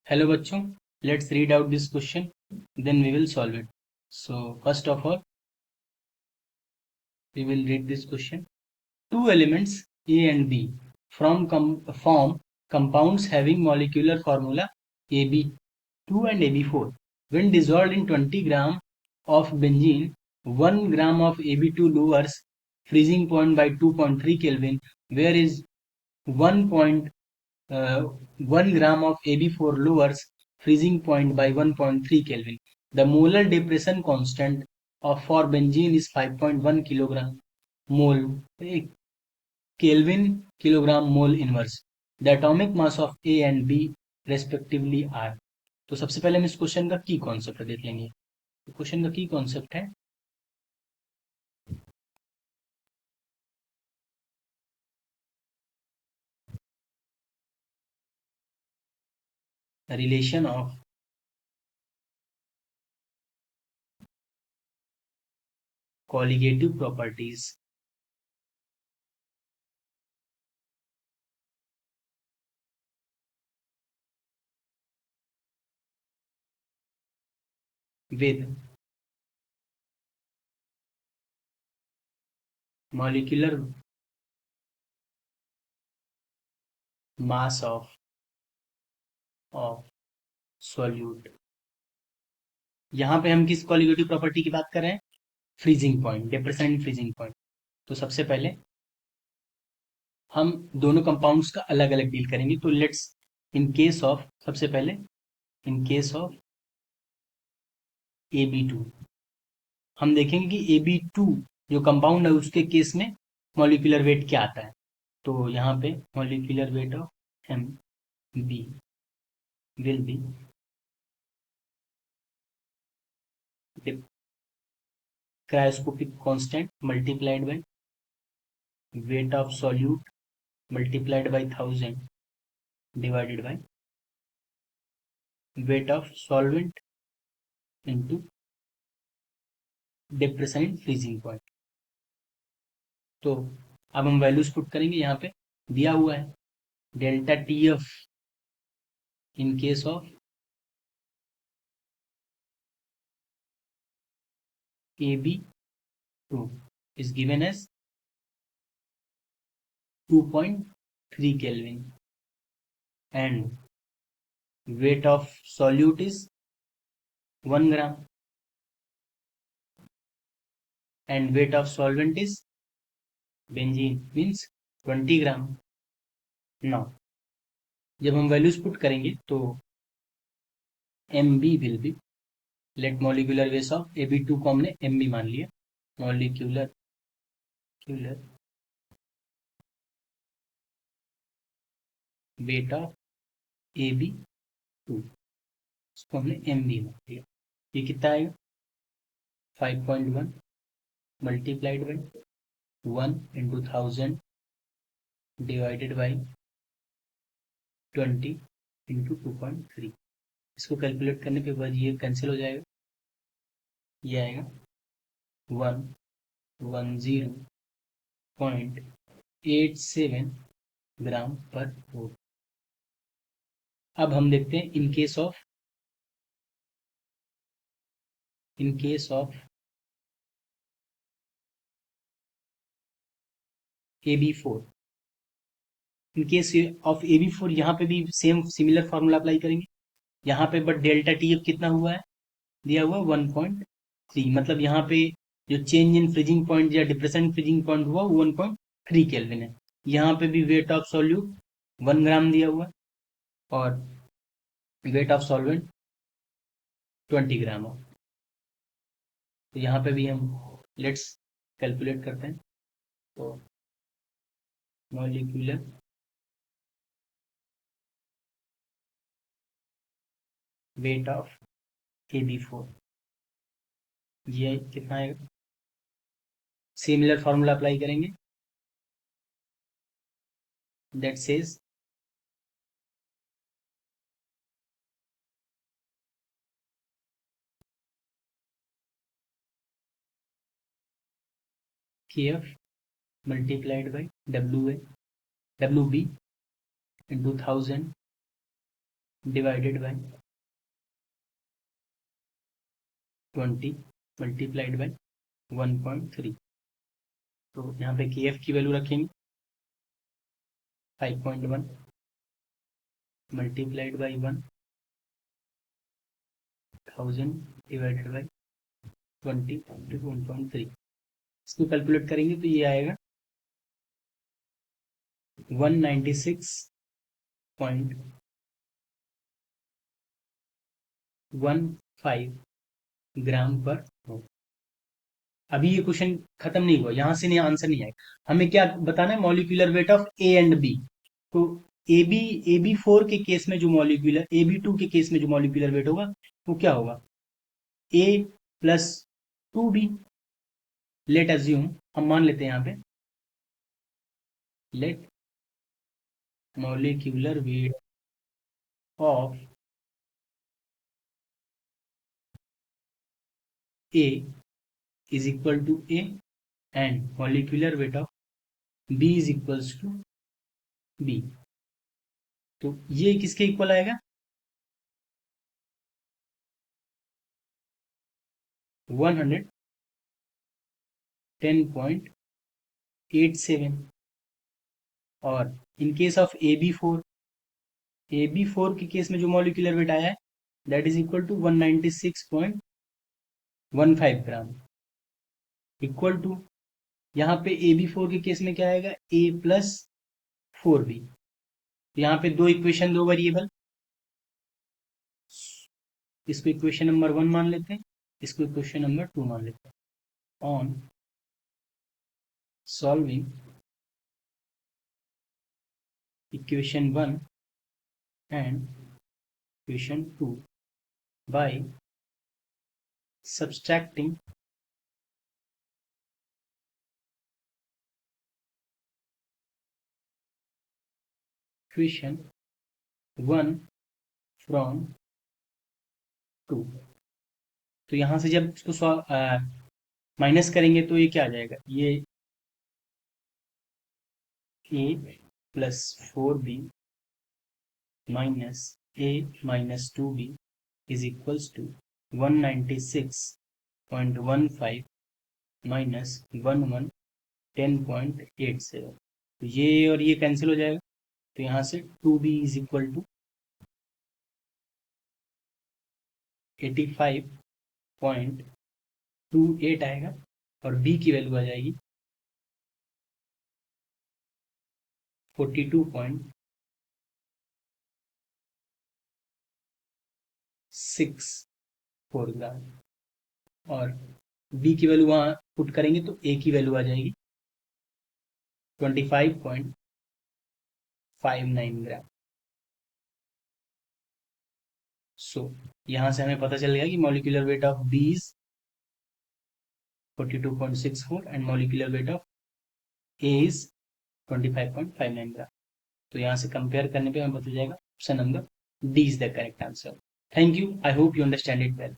Hello bachchon, let's read out this question, then we will solve it. So first of all, we will read this question. Two elements A and B form compounds having molecular formula AB2 and AB4. When dissolved in 20 gram of benzene, 1 gram of AB2 lowers freezing point by 2.3 Kelvin, whereas 1. 1 gram of AB4 lowers freezing point by 1.3 Kelvin. The molar depression constant for benzene is 5.1 kilogram mole Kelvin kilogram mole inverse. The atomic mass of A and B respectively are. तो सबसे पहले हम इस question का की concept देख लेंगे. Question का की कॉन्सेप्ट है relation of colligative properties with molecular mass of solute. यहाँ पे हम किस कॉलिगेटिव प्रॉपर्टी की बात कर रहे हैं? Freezing point, depression in freezing point. तो सबसे पहले हम दोनों कंपाउंड्स का अलग अलग डील करेंगे. तो लेट्स इन केस ऑफ सबसे पहले इन केस ऑफ AB2 हम देखेंगे कि AB2 जो कंपाउंड है उसके केस में मॉलिक्यूलर वेट क्या आता है. तो यहाँ पे molecular weight of MB will B cryoscopic constant multiplied by weight of solute multiplied by 1000 divided by weight of solvent into depression in freezing point. तो अब हम वैल्यूज पुट करेंगे. यहाँ पे दिया हुआ है delta TF in case of AB2 is given as 2.3 Kelvin and weight of solute is 1 gram and weight of solvent is benzene means 20 gram. Now जब हम वैल्यूज पुट करेंगे तो MB will be let molecular weight of AB2 को हमने MB मान लिया. Molecular weight of AB2 इसको हमने MB मान लिया. ये कितना आएगा? 5.1 multiplied by 1 into 1000 divided by 20 into 2.3. इसको कैलकुलेट करने के बाद ये कैंसिल हो जाएगा. ये आएगा 110.87 ग्राम पर वोल्ट. अब हम देखते हैं in case of AB4. In case of AB4 यहाँ पे भी सेम सिमिलर फॉर्मूला अप्लाई करेंगे. यहाँ पे बट डेल्टा TF कितना हुआ है? दिया हुआ 1.3. मतलब यहाँ पे जो चेंज इन फ्रीजिंग पॉइंट या डिप्रेशन फ्रीजिंग पॉइंट हुआ 1.3 केल्विन है. यहाँ पे भी वेट ऑफ सॉल्यूट 1 ग्राम दिया हुआ और वेट ऑफ सॉल्वेंट 20 ग्राम हो. तो यहाँ पे भी हम लेट्स कैलकुलेट करते हैं. तो मॉलिक्यूलर वेट ऑफ AB4 ये कितना आएगा? सिमिलर फॉर्मूला अप्लाई करेंगे. That says KF multiplied by WB into 1000 divided by 20 multiplied by 1.3। तो यहाँ पे KF की वैल्यू रखेंगे 5.1 multiplied by 1000 divided by 20 into 1.3। इसको कैलकुलेट करेंगे तो ये आएगा 196.15 ग्राम पर हो। अभी ये क्वेश्चन खत्म नहीं हुआ, यहां से नहीं आंसर नहीं आएगा। हमें क्या बताना है? Molecular weight of A and B. तो AB4 के केस में जो मॉलिक्यूलर, AB2 के केस में जो मॉलिक्यूलर वेट होगा वो क्या होगा? A plus 2B। Late assume, हम मान लेते हैं यहाँ पे, let molecular weight of A is equal to A and molecular weight of B is equals to B। तो ये किसके इक्वल आएगा? 110.87। और इन केस ऑफ AB4 के केस में जो मॉलिक्यूलर वेट आया है that is equal to 196.15 gram, equal to यहाँ पे AB4 के केस में क्या आएगा? A plus 4B। यहाँ पे दो इक्वेशन, दो वेरिएबल, इसको इक्वेशन नंबर 1 मान लेते हैं, इसको इक्वेशन नंबर 2 मान लेते हैं। On solving equation 1 and equation 2 by subtracting equation 1 from 2। तो यहां से जब इसको माइनस करेंगे तो ये क्या आ जाएगा? ये A plus 4B minus A minus 2B is equals to 196.15 minus 10.87। तो ये और ये कैंसिल हो जाएगा, तो यहाँ से 2B इज इक्वल टू 85.28 आएगा और B की वैल्यू आ जाएगी 42.64 ग्राम। और B की वैल्यू वहाँ पुट करेंगे तो A की वैल्यू आ जाएगी 25.59 ग्राम। सो यहाँ से हमें पता चल गया कि molecular weight of B is 42.64 and molecular weight of A is 25.59 ग्राम। तो यहाँ से कंपेयर करने पे हमें पता जाएगा option number D is the correct answer. Thank you, I hope you understand it well.